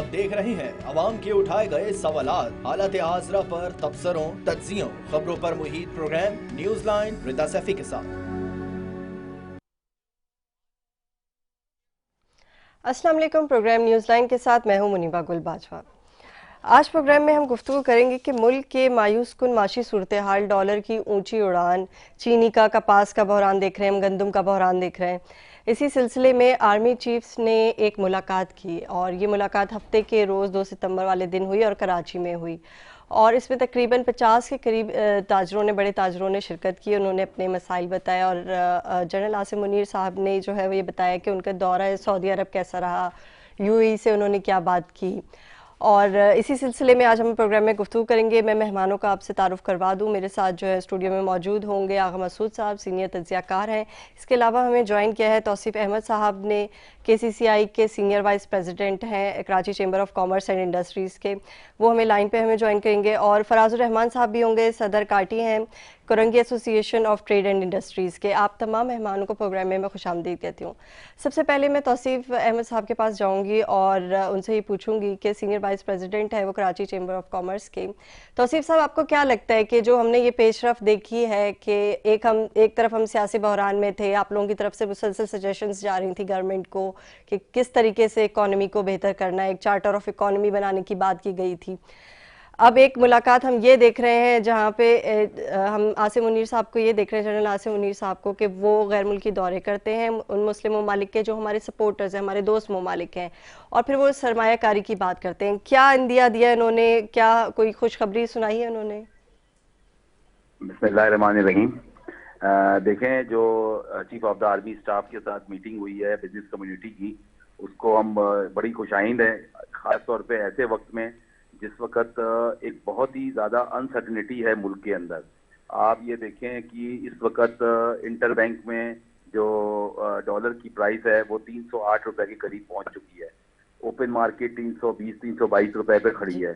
देख रहे हैं अवाम के उठाए गए सवालात, हालत हाजरा पर तबसरों, तज्जियों, खबरों पर मुहित प्रोग्राम न्यूज लाइन रिदा सैफी के साथ। अस्सलाम वालेकुम। प्रोग्राम न्यूज़ लाइन के साथ मैं हूं मुनीबा गुल बाजवा। आज प्रोग्राम में हम गुफ्तगू करेंगे कि मुल्क के मायूस कुन माशी सूरत हाल, डॉलर की ऊंची उड़ान, चीनी का, कपास का बहरान देख रहे हैं, हम गंदम का बहरान देख रहे हैं। इसी सिलसिले में आर्मी चीफ्स ने एक मुलाकात की और ये मुलाकात हफ्ते के रोज़ 2 सितंबर वाले दिन हुई और कराची में हुई। और इसमें तकरीबन 50 के करीब ताजरों ने, बड़े ताजरों ने शिरकत की। उन्होंने अपने मसाइल बताए और जनरल आसिम मुनीर साहब ने जो है वो ये बताया कि उनका दौरा सऊदी अरब कैसा रहा, यूएई से उन्होंने क्या बात की। और इसी सिलसिले में आज हम प्रोग्राम में गुफ्तगू करेंगे। मैं मेहमानों का आपसे तारुफ करवा दूं। मेरे साथ जो है स्टूडियो में मौजूद होंगे आगा मसूद साहब, सीनियर तज्जियाकार हैं। इसके अलावा हमें ज्वाइन किया है तौसीफ अहमद साहब ने, केसीसीआई के सीनियर वाइस प्रेसिडेंट हैं Karachi chamber of commerce and industries के, वो हमें लाइन पे हमें ज्वाइन करेंगे। और फराजुर रहमान साहब भी होंगे, सदर काटी हैं Korangi association of trade and industries के। आप तमाम मेहमानों को प्रोग्राम में मैं खुशामदीद कहती हूँ। सबसे पहले मैं तौसीफ अहमद साहब के पास जाऊँगी और उनसे ये पूछूंगी कि सीनियर वाइस प्रेसिडेंट है वो कराची चैम्बर ऑफ कॉमर्स के। तौसीफ साहब, आपको क्या लगता है कि जो हमने ये पेशरफ देखी है कि एक तरफ हम सियासी बहरान में थे, आप लोगों की तरफ से मुसलसल सजेशंस जा रही थी गवर्नमेंट को कि किस तरीके से इकॉनमी को बेहतर करना है, एक चार्टर ऑफ इकॉनमी बनाने की बात की गई थी। अब एक मुलाकात हम ये देख रहे हैं जहाँ पे हम आसिम मुनीर साहब को ये देख रहे हैं, जनरल आसिम मुनीर साहब को, कि वो गैर मुल्की दौरे करते हैं उन मुस्लिम ममालिक के जो हमारे सपोर्टर्स हैं, हमारे दोस्त ममालिक हैं, और फिर वो सरमायाकारी की बात करते हैं। क्या इंदिया दिया इन्होंने, क्या कोई खुशखबरी सुनाई है उन्होंने? बिस्मिल्लाहिर्रहमानिर्रहीम। देखें, जो chief of the army staff के साथ मीटिंग हुई है बिजनेस कम्युनिटी की, उसको हम बड़ी खुशाइंद है, खास तौर पे ऐसे वक्त में जिस वक्त एक बहुत ही ज़्यादा अनसर्टनिटी है मुल्क के अंदर। आप ये देखें कि इस वक्त इंटर बैंक में जो डॉलर की प्राइस है वो 308 रुपए के करीब पहुंच चुकी है। ओपन मार्केट 320-322 रुपए पे खड़ी है।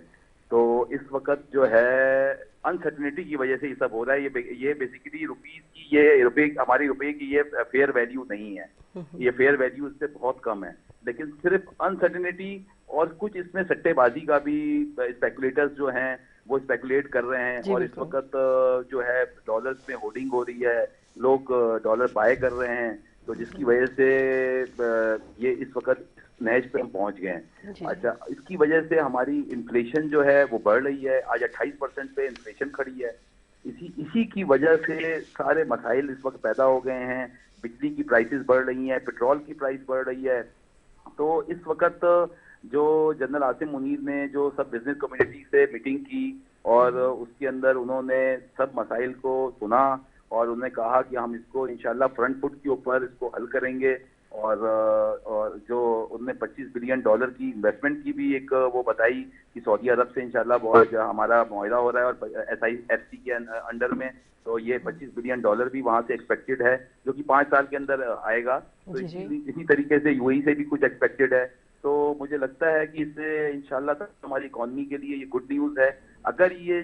तो इस वक्त जो है अनसर्टनिटी की वजह से ये सब हो रहा है। ये बेसिकली रुपीज की, ये हमारी रुपये की ये फेयर वैल्यू नहीं है, ये फेयर वैल्यू इससे बहुत कम है। लेकिन सिर्फ अनसर्टनिटी और कुछ इसमें सट्टेबाजी का भी, स्पेकुलेटर्स जो हैं वो स्पेकुलेट कर रहे हैं, और इस वक्त जो है डॉलर्स में होर्डिंग हो रही है, लोग डॉलर बाय कर रहे हैं, तो जिसकी वजह से ये इस वक्त नैज पे हम पहुंच गए हैं। अच्छा, इसकी वजह से हमारी इन्फ्लेशन जो है वो बढ़ रही है। आज 28% पे इन्फ्लेशन खड़ी है। इसी की वजह से सारे मसाइल इस वक्त पैदा हो गए हैं। बिजली की प्राइसेस बढ़ रही हैं, पेट्रोल की प्राइस बढ़ रही है। तो इस वक्त जो जनरल आसिम मुनीर ने जो सब बिजनेस कम्युनिटी से मीटिंग की और उसके अंदर उन्होंने सब मसाइल को सुना और उन्होंने कहा कि हम इसको इंशाल्लाह फ्रंट फुट के ऊपर इसको हल करेंगे। और जो उन्होंने 25 बिलियन डॉलर की इन्वेस्टमेंट की भी एक वो बताई कि सऊदी अरब से इंशाल्लाह बहुत हमारा मुआहदा हो रहा है और SIFC के अंडर में, तो ये 25 बिलियन डॉलर भी वहां से एक्सपेक्टेड है, जो कि 5 साल के अंदर आएगा। तो इसी तरीके से यूएई से भी कुछ एक्सपेक्टेड है। तो मुझे लगता है कि इससे इंशाल्लाह हमारी इकॉनमी के लिए ये गुड न्यूज है। अगर ये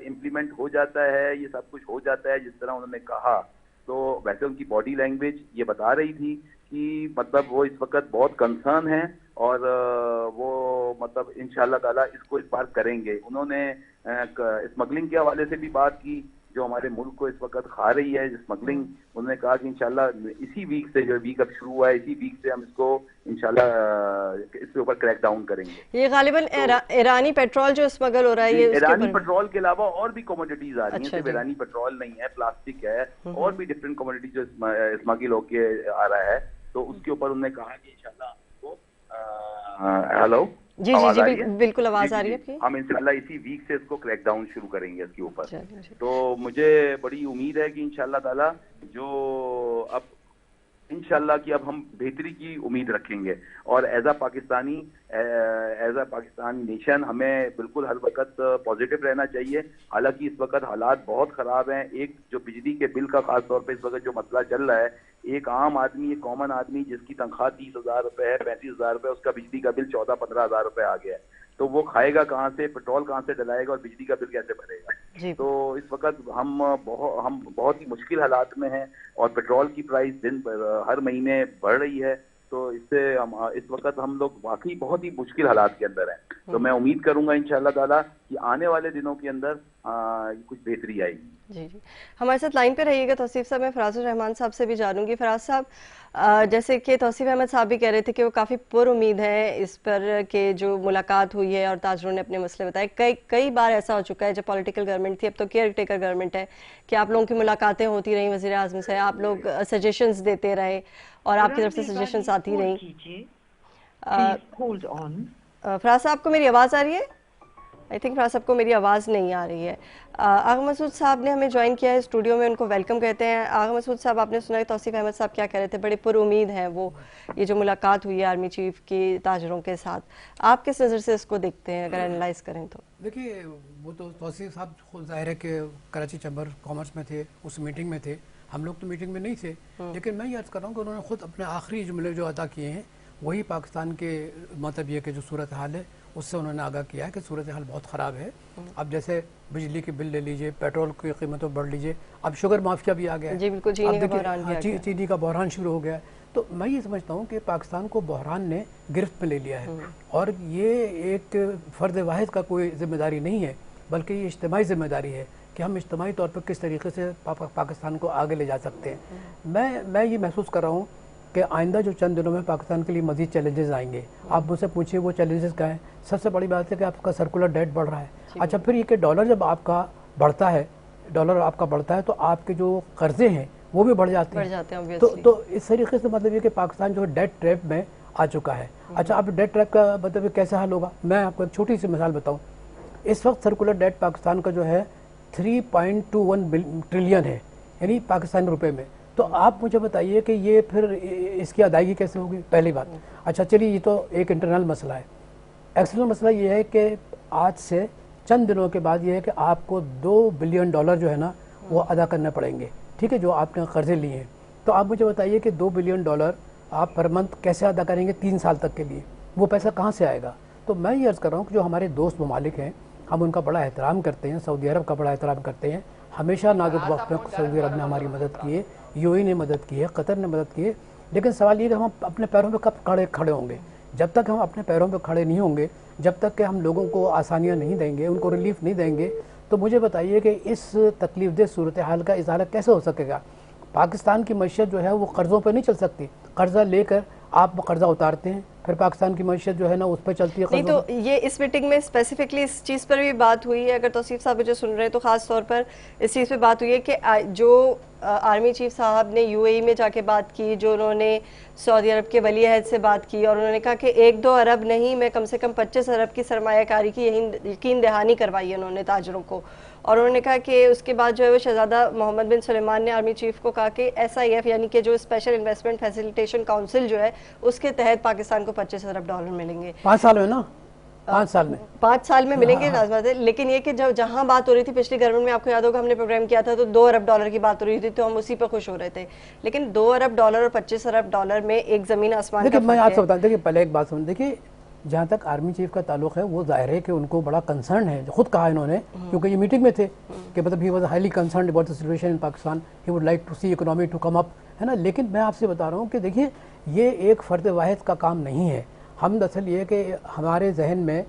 इम्प्लीमेंट हो जाता है, ये सब कुछ हो जाता है जिस तरह उन्होंने कहा, तो वैसे उनकी बॉडी लैंग्वेज ये बता रही थी कि मतलब वो इस वक्त बहुत कंसर्न है और वो मतलब इंशाल्लाह ताला इसको इस बार करेंगे। उन्होंने स्मगलिंग के हवाले से भी बात की, जो हमारे मुल्क को इस वक्त खा रही है स्मगलिंग। उन्होंने कहा कि इंशाल्लाह इसी वीक से, जो वीक अब शुरू हुआ है, इसी वीक से हम इसको इंशाल्लाह इसके ऊपर क्रैक डाउन करेंगे। ये गालिबन ईरानी पेट्रोल जो स्मगल हो रहा है, ये ईरानी पेट्रोल के अलावा और भी कमोडिटीज आ रही हैं। सिर्फ ईरानी पेट्रोल नहीं है, प्लास्टिक है, और भी डिफरेंट कमोडिटी जो स्मगल होके आ रहा है। तो उसके ऊपर उन्होंने कहा कि इंशाल्लाह हेलो, जी जी जी, बिल्कुल आवाज आ रही है। हम इंशाल्लाह इसी वीक से इसको क्रैक डाउन शुरू करेंगे इसके ऊपर। तो मुझे बड़ी उम्मीद है कि इंशाल्लाह ताला जो अब इंशाल्लाह कि अब हम बेहतरी की उम्मीद रखेंगे। और एज अ पाकिस्तानी नेशन हमें बिल्कुल हर वक्त पॉजिटिव रहना चाहिए। हालांकि इस वक्त हालात बहुत ख़राब हैं। एक जो बिजली के बिल का खास तौर पे इस वक्त जो मसला चल रहा है, एक आम आदमी, एक कॉमन आदमी जिसकी तनख्वाह 30,000 रुपए है, 35,000 रुपए, उसका बिजली का बिल 14-15 हज़ार रुपए आ गया है। तो वो खाएगा कहाँ से, पेट्रोल कहाँ से डलाएगा और बिजली का बिल कैसे भरेगा? तो इस वक्त हम बहुत ही मुश्किल हालात में हैं और पेट्रोल की प्राइस हर महीने बढ़ रही है। तो इससे इस वक्त हम लोग वाकई बहुत ही मुश्किल हालात के अंदर हैं। तो मैं उम्मीद करूंगा इंशाअल्लाह ताला कि आने वाले दिनों के अंदर कुछ बेहतरी आएगी। जी जी, हमारे साथ लाइन पे रहिएगा तौसीफ साहब। मैं फराजुर रहमान साहब से भी जानूंगी। फराज साहब, जैसे कि तौसीफ अहमद साहब भी कह रहे थे कि वो काफ़ी पुरुमीद हैं इस पर कि जो मुलाकात हुई है और ताजरों ने अपने मसले बताए। कई बार ऐसा हो चुका है, जब पॉलिटिकल गवर्नमेंट थी, अब तो केयर टेकर गवर्नमेंट है, कि आप लोगों की मुलाकातें होती रही वज़ीर आज़म से, आप लोग सजेशंस देते रहे और आपकी तरफ से सजेशंस आती रही। फराज साहब को मेरी आवाज़ आ रही है? आई थिंक फराज साहब को मेरी आवाज़ नहीं आ रही है। आगा मसूद साहब ने हमें ज्वाइन किया है स्टूडियो में, उनको वेलकम कहते हैं। आगा मसूद साहब, आपने सुना है तौसीफ अहमद साहब क्या कह रहे थे, बड़े पुरुमीद हैं वो, ये जो मुलाकात हुई है आर्मी चीफ की ताजरों के साथ, आप किस नज़र से इसको देखते हैं, अगर एनालाइज करें तो? देखिए, वो तो तौसीफ साहब खुद जाहिर है कि कराची चैम्बर कॉमर्स में थे, उस मीटिंग में थे, हम लोग तो मीटिंग में नहीं थे, लेकिन मैं ये अर्ज़ कर रहा हूँ कि उन्होंने खुद अपने आखिरी जुमले जो अदा किए हैं वही पाकिस्तान के मतलब ये कि जो सूरत हाल है उससे उन्होंने आगाह किया है कि सूरत हाल बहुत ख़राब है। अब जैसे बिजली की बिल ले लीजिए, पेट्रोल की कीमतों बढ़ लीजिए, अब शुगर माफिया भी आ गया है। जी बिल्कुल, चीनी का बहरान शुरू हो गया है। तो मैं ये समझता हूँ कि पाकिस्तान को बहरान ने गिरफ्त में ले लिया है और ये एक फ़र्द वाहिद का कोई जिम्मेदारी नहीं है, बल्कि ये इज्तिमाई जिम्मेदारी है कि हम इज्तिमाई तौर पर किस तरीके से पाकिस्तान को आगे ले जा सकते हैं। मैं ये महसूस कर रहा हूँ कि आइंदा जो चंद दिनों में पाकिस्तान के लिए मज़ीद चैलेंजेस आएंगे। आप मुझसे पूछिए वो चैलेंजेस क्या हैं। सबसे बड़ी बात है कि आपका सर्कुलर डेट बढ़ रहा है। अच्छा, फिर ये कि डॉलर जब आपका बढ़ता है, तो आपके जो कर्जे हैं वो भी बढ़ जाते हैं। तो इस तरीके से मतलब ये कि पाकिस्तान जो है डेट ट्रैप में आ चुका है। अच्छा, अब डेट ट्रैप का मतलब कैसे हल होगा? मैं आपको एक छोटी सी मिसाल बताऊँ। इस वक्त सर्कुलर डेट पाकिस्तान का जो है 3.21 ट्रिलियन है, यानी पाकिस्तानी रुपये में। तो आप मुझे बताइए कि ये फिर इसकी अदायगी कैसे होगी, पहली बात। अच्छा चलिए, ये तो एक इंटरनल मसला है। एक्सटर्नल मसला ये है कि आज से चंद दिनों के बाद ये है कि आपको $2 बिलियन जो है ना वो अदा करने पड़ेंगे, ठीक है, जो आपने कर्जे लिए हैं। तो आप मुझे बताइए कि $2 बिलियन आप पर मंथ कैसे अदा करेंगे 3 साल तक के लिए? वो पैसा कहाँ से आएगा? तो मैं ये अर्ज़ कर रहा हूँ कि जो हमारे दोस्त ममालिक हैं, हम उनका बड़ा एहतराम करते हैं, सऊदी अरब का बड़ा एहतराम करते हैं। हमेशा नाजुक वक्त में सऊदी अरब ने हमारी मदद की है, यूएई ने मदद की है, कतर ने मदद की है। लेकिन सवाल ये कि हम अपने पैरों पे कब खड़े होंगे? जब तक हम अपने पैरों पे खड़े नहीं होंगे, जब तक कि हम लोगों को आसानियाँ नहीं देंगे, उनको रिलीफ नहीं देंगे, तो मुझे बताइए कि इस तकलीफदेह सूरत हाल का इजाला कैसे हो सकेगा? पाकिस्तान की मईशत जो है वो कर्ज़ों पर नहीं चल सकती। कर्ज़ा लेकर आप कर्ज़ा उतारते हैं, फिर पाकिस्तान की मईशत जो है ना उस पर चलती है। नहीं, तो ये इस मीटिंग में स्पेसिफिकली इस चीज़ पर भी बात हुई है। अगर तौसीफ साहब मुझे सुन रहे हैं तो ख़ास तौर पर इस चीज़ पे बात हुई है कि जो आर्मी चीफ साहब ने यूएई में जाके बात की, जो उन्होंने सऊदी अरब के वली अहद से बात की और उन्होंने कहा कि 1-2 अरब नहीं, मैं कम से कम 25 अरब की सरमायाकारी की यकीन दहानी करवाई है उन्होंने ताजरों को। और उन्होंने कहा कि उसके बाद जो है वो शहजादा मोहम्मद बिन सुलेमान ने आर्मी चीफ को कहा कि SIF यानी कि जो स्पेशल इन्वेस्टमेंट फैसिलिटेशन काउंसिल जो है उसके तहत पाकिस्तान को $25 अरब मिलेंगे 5 साल में ना, 5 साल में मिलेंगे। लाजमत है, लेकिन ये कि जब जहां बात हो रही थी पिछली गवर्नमेंट में, आपको याद होगा हमने प्रोग्राम किया था तो $2 अरब की बात हो रही थी, तो हम उसी पर खुश हो रहे थे। लेकिन $2 अरब और $25 अरब में एक जमीन आसमान का। मैं आपसे बता देखिए, पहले एक बात सुन, देखिए जहाँ तक आर्मी चीफ का ताल्लुक है वो जाहिर है कि उनको बड़ा कंसर्न है, खुद कहा इन्होंने, क्योंकि ये मीटिंग में थे कि मतलब he was highly concerned about the situation in Pakistan, he would like to see economy to come up, है ना। लेकिन मैं आपसे बता रहा हूँ कि देखिए ये एक फ़र्द वाहिद का काम नहीं है। हम दरअसल ये कि हमारे जहन में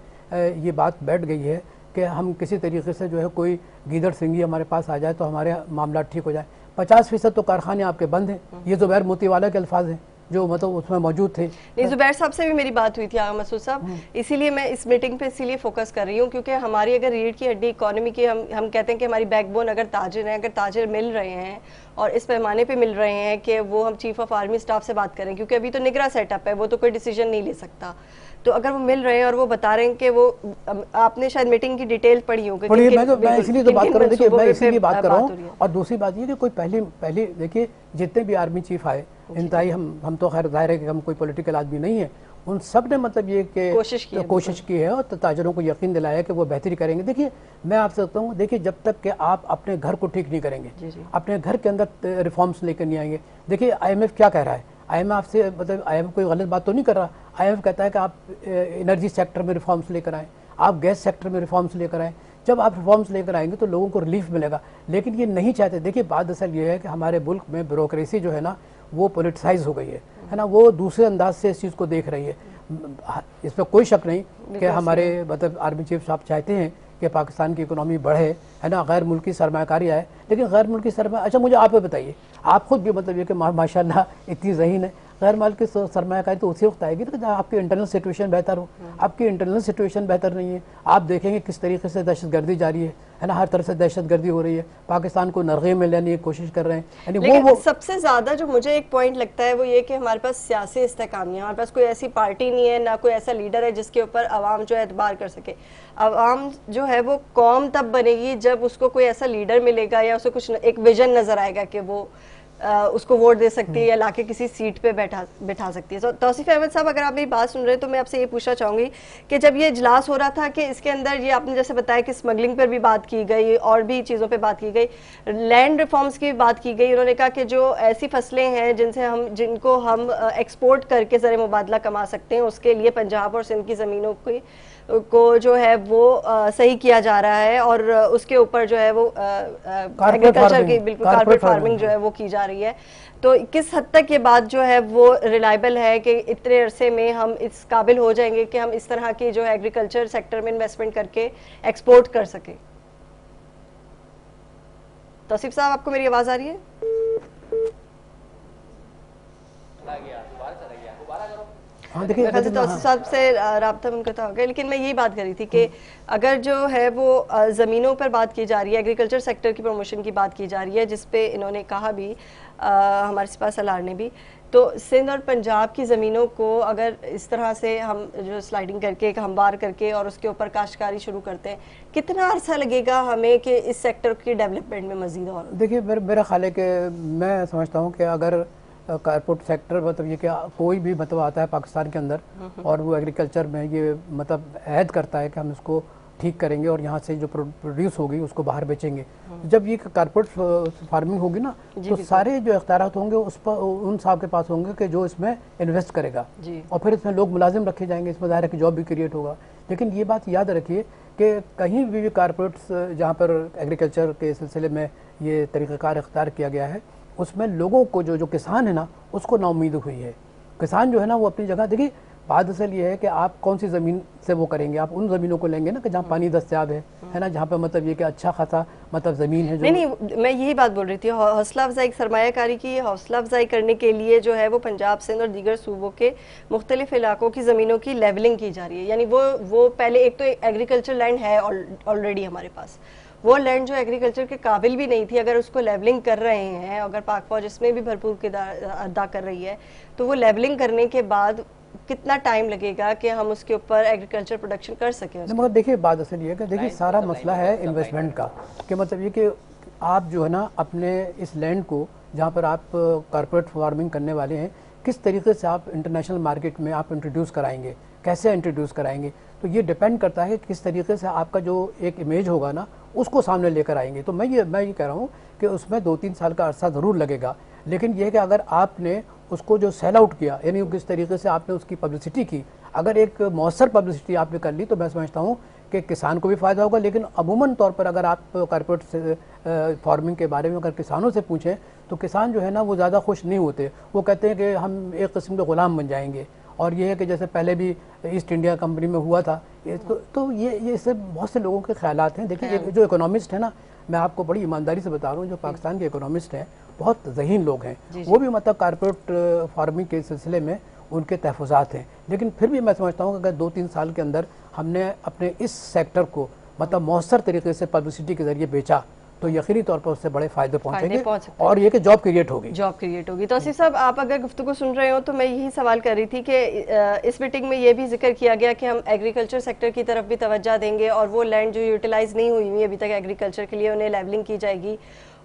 ये बात बैठ गई है कि हम किसी तरीके से जो है कोई गीदड़ सिंगी हमारे पास आ जाए तो हमारे मामला ठीक हो जाए। 50% तो कारखाने आपके बंद हैं। ये ज़ुबैर मोतीवाला के अल्फाज हैं जो मतलब उसमें मौजूद थे। नहीं, ज़ुबैर साहब से भी मेरी बात हुई थी आगा मसूद साहब, इसीलिए मैं इस मीटिंग पे इसीलिए फोकस कर रही हूँ क्योंकि हमारी अगर रीढ़ की हड्डी इकोनॉमी की हम कहते हैं कि हमारी बैकबोन अगर ताजिर हैं, अगर ताजिर मिल रहे हैं और इस पैमाने पे मिल रहे हैं कि वो हम चीफ ऑफ आर्मी स्टाफ से बात करें, क्योंकि अभी तो निगरान सेटअप है, वो तो कोई डिसीजन नहीं ले सकता। तो अगर वो मिल रहे हैं और वो बता रहे हैं कि वो, आपने शायद मीटिंग की डिटेल पढ़ी होगी, मैं इसलिए तो बात कर रहा हूँ, देखिए मैं इसीलिए बात कर रहा हूँ। और दूसरी बात ये कि कोई पहले देखिए जितने भी आर्मी चीफ आए, इंतहाई हम तो खैर जाहिर है कि हम कोई पॉलिटिकल आदमी नहीं है, उन सब ने मतलब ये कि कोशिश की है और ताजरों को यकीन दिलाया कि वो बेहतरी करेंगे। देखिए मैं आपसे कहता हूँ, देखिए जब तक कि आप अपने घर को ठीक नहीं करेंगे, अपने घर के अंदर रिफॉर्म्स लेकर नहीं आएंगे। देखिए IMF क्या कह रहा है, IMF आपसे मतलब IMF कोई गलत बात तो नहीं कर रहा। IMF कहता है कि आप एनर्जी सेक्टर में रिफॉर्म्स लेकर आएँ, आप गैस सेक्टर में रिफॉर्म्स लेकर आएँ। जब आप रिफॉर्म्स लेकर आएंगे तो लोगों को रिलीफ मिलेगा, लेकिन ये नहीं चाहते। देखिए बात असल ये है कि हमारे मुल्क में ब्यूरोक्रेसी जो है ना वो पोलिटिसाइज हो गई है है ना, वो दूसरे अंदाज से इस चीज़ को देख रही है। इसमें कोई शक नहीं कि हमारे मतलब आर्मी चीफ साहब चाहते हैं कि पाकिस्तान की इकोनॉमी बढ़े, है ना, गैर मुल्की सरमाकारी आए। लेकिन गैर मुल्की सरमाया, अच्छा मुझे आप बताइए, आप खुद भी मतलब ये कि माशाल्लाह इतनी ज़हीन है, गैर मुल्की सरमाकारी तो उसी वक्त आएगी ना जब आपकी इंटरनल सिचुएशन बेहतर हो। आपकी इंटरनल सिचुएशन बेहतर नहीं है, आप देखेंगे किस तरीके से दहशतगर्दी जारी है ना, हर तरह से दहशतगर्दी हो रही है, पाकिस्तान को नरगे में लेने की कोशिश कर रहे हैं। यानी वो सबसे ज्यादा जो मुझे एक पॉइंट लगता है वो ये कि हमारे पास सियासी इस्तेकाम नहीं है, हमारे पास कोई ऐसी पार्टी नहीं है, ना कोई ऐसा लीडर है जिसके ऊपर आवाम जो है एतबार कर सके। आवाम जो है वो कौम तब बनेगी जब उसको कोई ऐसा लीडर मिलेगा या उसे कुछ एक विजन नजर आएगा कि वो उसको वोट दे सकती है या लाके किसी सीट पे बैठा सकती है। तो तौसीफ अहमद साहब, अगर आप मेरी बात सुन रहे हैं तो मैं आपसे ये पूछना चाहूंगी कि जब ये इजलास हो रहा था कि इसके अंदर ये आपने जैसे बताया कि स्मगलिंग पर भी बात की गई और भी चीज़ों पे बात की गई, लैंड रिफॉर्म्स की भी बात की गई। उन्होंने कहा कि जो ऐसी फसलें हैं जिनको हम एक्सपोर्ट करके ज़र मुबादला कमा सकते हैं, उसके लिए पंजाब और सिंध की ज़मीनों को जो है वो सही किया जा रहा है और उसके ऊपर जो है वो एग्रीकल्चर की बिल्कुल कारपेट फार्मिंग जो है वो की जा रही है। तो किस हद तक ये बात जो है वो रिलायबल है कि इतने अरसे में हम इस काबिल हो जाएंगे कि हम इस तरह की जो है एग्रीकल्चर सेक्टर में इन्वेस्टमेंट करके एक्सपोर्ट कर सके? तौसीफ साहब, आपको मेरी आवाज आ रही है? हाँ, देखिए तौसीफ साहब से राब्ता मुनक़ता हो गया, लेकिन मैं यही बात कर रही थी कि अगर जो है वो ज़मीनों पर बात की जा रही है, एग्रीकल्चर सेक्टर की प्रमोशन की बात की जा रही है, जिस पे इन्होंने कहा भी हमारे सिपा सलार ने भी, तो सिंध और पंजाब की ज़मीनों को अगर इस तरह से हम जो स्लाइडिंग करके एक हमवार करके और उसके ऊपर काश्तकारी शुरू करते हैं, कितना अरसा लगेगा हमें कि इस सेक्टर की डेवलपमेंट में मज़ीद? और देखिए मेरा ख्याल है कि मैं समझता हूँ कि अगर कारपोरेट सेक्टर मतलब ये कि कोई भी मतलब आता है पाकिस्तान के अंदर और वो एग्रीकल्चर में ये मतलब ऐद करता है कि हम इसको ठीक करेंगे और यहाँ से जो प्रोड्यूस होगी उसको बाहर बेचेंगे, जब ये कारपोरेट फार्मिंग होगी ना तो सारे जो इख्तियारात होंगे उस पर उन साहब के पास होंगे कि जो इसमें इन्वेस्ट करेगा और फिर इसमें लोग मुलाजिम रखे जाएंगे, इसमें ज़ाहिर है कि जॉब भी क्रिएट होगा। लेकिन ये बात याद रखिए कि कहीं भी कारपोरेट्स जहाँ पर एग्रीकल्चर के सिलसिले में ये तरीक़ाकार इख्तियार किया गया है उसमें लोगों को जो किसान है ना उसको नाउम्मीद हुई है। किसान जो है ना वो अपनी जगह, देखिए बात असल ये है कि आप कौन सी ज़मीन से वो करेंगे, आप उन ज़मीनों को लेंगे ना कि जहाँ पानी दस्तयाब है ना, जहाँ पे मतलब ये कि अच्छा खासा मतलब ज़मीन है जो नहीं, मैं यही बात बोल रही थी, हौसला अफजाई सरमायाकारी की हौसला अफजाई करने के लिए जो है वो पंजाब सिंध और दीगर सूबों के मुख्तलिफ इलाकों की ज़मीनों की लेवलिंग की जा रही है। यानी वो पहले एक तो एग्रीकल्चर लैंड है ऑलरेडी हमारे पास, वो लैंड जो एग्रीकल्चर के काबिल भी नहीं थी, अगर उसको लेवलिंग कर रहे हैं, अगर पाक फौज इसमें भी भरपूर किरदार अदा कर रही है, तो वो लेवलिंग करने के बाद कितना टाइम लगेगा कि हम उसके ऊपर एग्रीकल्चर प्रोडक्शन कर सकें? मगर देखिए बात असल ये है कि देखिए सारा मसला है इन्वेस्टमेंट का, कि मतलब ये कि आप जो है ना अपने इस लैंड को जहाँ पर आप कारपोरेट फार्मिंग करने वाले हैं किस तरीके से आप इंटरनेशनल मार्केट में आप इंट्रोड्यूस कराएंगे, कैसे इंट्रोड्यूस कराएंगे, तो ये डिपेंड करता है कि किस तरीके से आपका जो एक इमेज होगा ना उसको सामने लेकर आएंगे। तो मैं ये कह रहा हूँ कि उसमें 2-3 साल का अरसा ज़रूर लगेगा, लेकिन यह कि अगर आपने उसको जो सेल आउट किया यानी किस तरीके से आपने उसकी पब्लिसिटी की, अगर एक मौसर पब्लिसिटी आपने कर ली तो मैं समझता हूँ कि किसान को भी फ़ायदा होगा। लेकिन अमूमन तौर पर अगर आप कारपोरेट फार्मिंग के बारे में अगर किसानों से पूछें तो किसान जो है ना वो ज़्यादा खुश नहीं होते, वो कहते हैं कि हम एक किस्म के ग़ुलाम बन जाएंगे। और ये है कि जैसे पहले भी ईस्ट इंडिया कंपनी में हुआ था, तो ये इससे बहुत से लोगों के ख्यालात हैं। देखिए जो इकोनॉमिस्ट है ना, मैं आपको बड़ी ईमानदारी से बता रहा हूँ, जो पाकिस्तान के इकोनॉमिस्ट हैं बहुत ज़हीन लोग हैं, वो भी मतलब कारपोरेट फार्मिंग के सिलसिले में उनके तहफ़्फ़ुज़ात हैं। लेकिन फिर भी मैं समझता हूँ कि अगर 2-3 साल के अंदर हमने अपने इस सेक्टर को मतलब मौसर तरीके से पब्लिसिटी के ज़रिए बेचा तो यकीनी तौर पर उससे बड़े फायदे पहुंचेंगे और ये कि जॉब क्रिएट होगी। तो तौसीफ साहब, आप अगर गुफ्तगू सुन रहे हो तो मैं यही सवाल कर रही थी कि इस मीटिंग में ये भी जिक्र किया गया कि हम एग्रीकल्चर सेक्टर की तरफ भी तवज्जो देंगे और वो लैंड जो यूटिलाइज नहीं हुई हुई अभी तक एग्रीकल्चर के लिए उन्हें लेवलिंग की जाएगी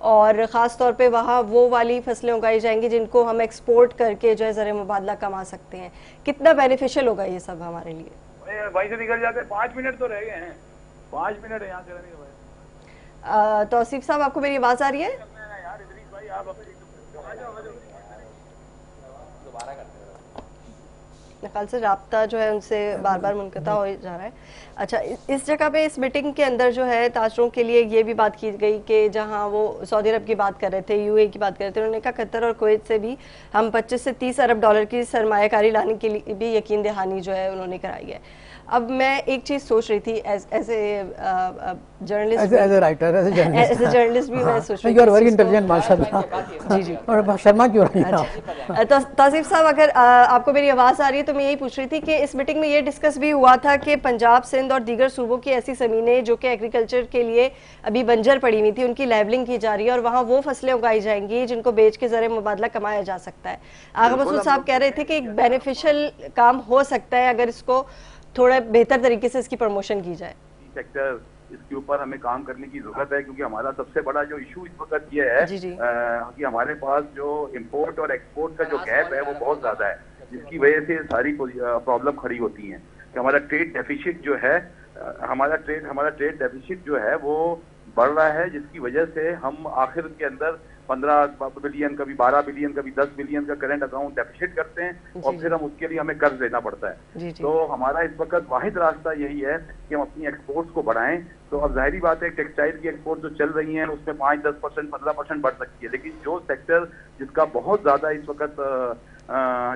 और ख़ास तौर पे वहाँ वो वाली फसलें उगाई जाएंगी जिनको हम एक्सपोर्ट करके जो है ज़र मुबादला कमा सकते हैं। कितना बेनिफिशियल होगा ये सब हमारे लिए? भाई से निकल जाते 5 मिनट तो रह गए हैं, 5 मिनट यहाँ से रहने के। तौसीफ साहब, आपको मेरी आवाज आ रही है? मेरे ख्याल से राब्ता जो है उनसे बार बार मुनक़ता हो जा रहा है। अच्छा, इस जगह पे इस मीटिंग के अंदर जो है ताजरों के लिए ये भी बात की गई कि जहां वो सऊदी अरब की बात कर रहे थे, यूएई की बात कर रहे थे, उन्होंने कहा कतर और कुवैत से भी हम 25 से 30 अरब डॉलर की सरमायाकारी लाने के लिए भी यकीन दहानी जो है उन्होंने कराई है। अब मैं एक चीज़ सोच रही थी as a journalist, as a writer, as a journalist भी मैं सोच रही थी। यू आर वेरी इंटेलिजेंट माशाल्लाह। जी जी। और शर्मा क्यों रही हैं? तो तासीफ साहब, अगर आपको मेरी आवाज़ आ रही है तो मैं यही पूछ रही थी कि इस मीटिंग में ये डिस्कस भी हुआ था कि पंजाब, सिंध और दीगर सूबों की ऐसी ज़मीनें जो कि एग्रीकल्चर के लिए अभी बंजर पड़ी हुई थी, उनकी लेवलिंग की जा रही है और वहाँ वो फसलें उगाई जाएंगी जिनको बेच के ज़रिए मुबादला कमाया जा सकता है। आगा मसूद साहब कह रहे थे कि एक बेनिफिशियल काम हो सकता है अगर इसको थोड़ा बेहतर तरीके से इसकी प्रमोशन की जाए। सेक्टर इसके ऊपर हमें काम करने की जरूरत है, क्योंकि हमारा सबसे बड़ा जो इशू इस वक्त ये है कि हमारे पास जो इंपोर्ट और एक्सपोर्ट का जो गैप है वो बहुत ज्यादा है, जिसकी वजह से सारी प्रॉब्लम खड़ी होती है कि हमारा ट्रेड डेफिसिट जो है हमारा ट्रेड डेफिसिट जो है वो बढ़ रहा है, जिसकी वजह से हम आखिर के अंदर 15 बिलियन, कभी 12 बिलियन, कभी 10 बिलियन का करंट अकाउंट डेफिसिट करते हैं और फिर हम उसके लिए हमें कर्ज लेना पड़ता है। तो हमारा इस वक्त वाहिद रास्ता यही है कि हम अपनी एक्सपोर्ट्स को बढ़ाएं। तो अब जाहिर बात है टेक्सटाइल की एक्सपोर्ट जो चल रही है उसमें 5-10%, 15% बढ़ सकती है, लेकिन जो सेक्टर जिसका बहुत ज्यादा इस वक्त